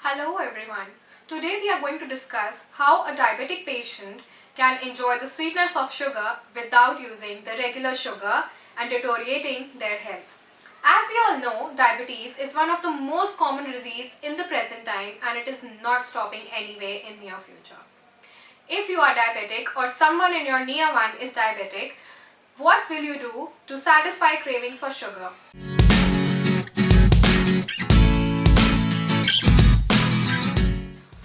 Hello everyone. Today we are going to discuss how a diabetic patient can enjoy the sweetness of sugar without using the regular sugar and deteriorating their health. As we all know, diabetes is one of the most common disease in the present time and it is not stopping anyway in near future. If you are diabetic or someone in your near one is diabetic, what will you do to satisfy cravings for sugar?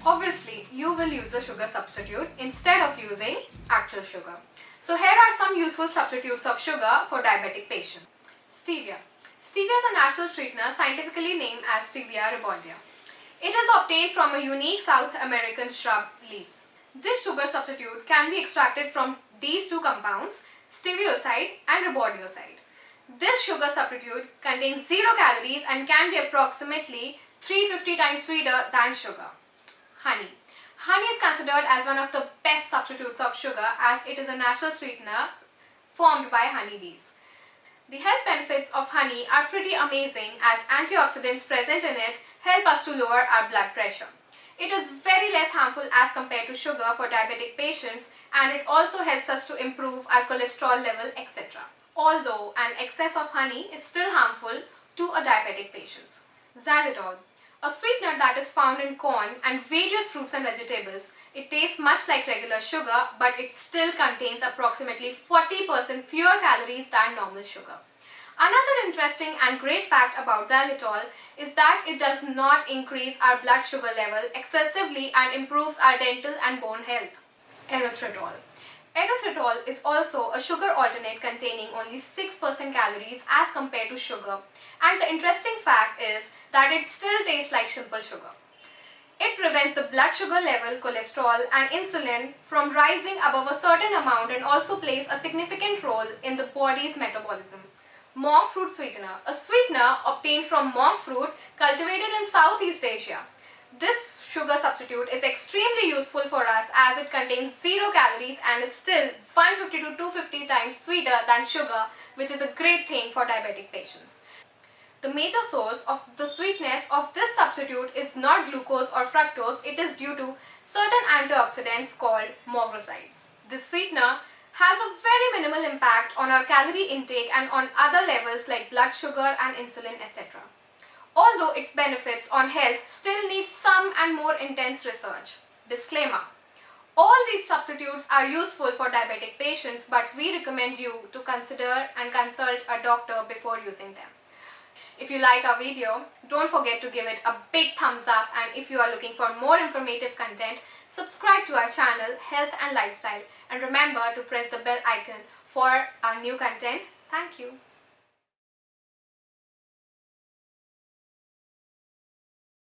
Obviously, you will use a sugar substitute instead of using actual sugar. So here are some useful substitutes of sugar for diabetic patients. Stevia. Stevia is a natural sweetener scientifically named as Stevia ribondia. It is obtained from a unique South American shrub leaves. This sugar substitute can be extracted from these two compounds, stevioside and ribondioside. This sugar substitute contains 0 calories and can be approximately 350 times sweeter than sugar. Honey. Honey is considered as one of the best substitutes of sugar as it is a natural sweetener formed by honeybees. The health benefits of honey are pretty amazing as antioxidants present in it help us to lower our blood pressure. It is very less harmful as compared to sugar for diabetic patients and it also helps us to improve our cholesterol level, etc. Although an excess of honey is still harmful to a diabetic patient. Xylitol. A sweetener that is found in corn and various fruits and vegetables. It tastes much like regular sugar but it still contains approximately 40% fewer calories than normal sugar. Another interesting and great fact about xylitol is that it does not increase our blood sugar level excessively and improves our dental and bone health. Erythritol. Erythritol is also a sugar alternate containing only 6% calories as compared to sugar. And the interesting fact is that it still tastes like simple sugar. It prevents the blood sugar level, cholesterol and insulin from rising above a certain amount and also plays a significant role in the body's metabolism. Monk fruit sweetener. A sweetener obtained from monk fruit cultivated in Southeast Asia. This sugar substitute is extremely useful for us as it contains 0 calories and is still 150 to 250 times sweeter than sugar, which is a great thing for diabetic patients. The major source of the sweetness of this substitute is not glucose or fructose, it is due to certain antioxidants called mogrosides. This sweetener has a very minimal impact on our calorie intake and on other levels like blood sugar and insulin, etc. Although its benefits on health still need some and more intense research. Disclaimer: all these substitutes are useful for diabetic patients but we recommend you to consider and consult a doctor before using them. If you like our video, don't forget to give it a big thumbs up and if you are looking for more informative content, subscribe to our channel Health and Lifestyle and remember to press the bell icon for our new content. Thank you.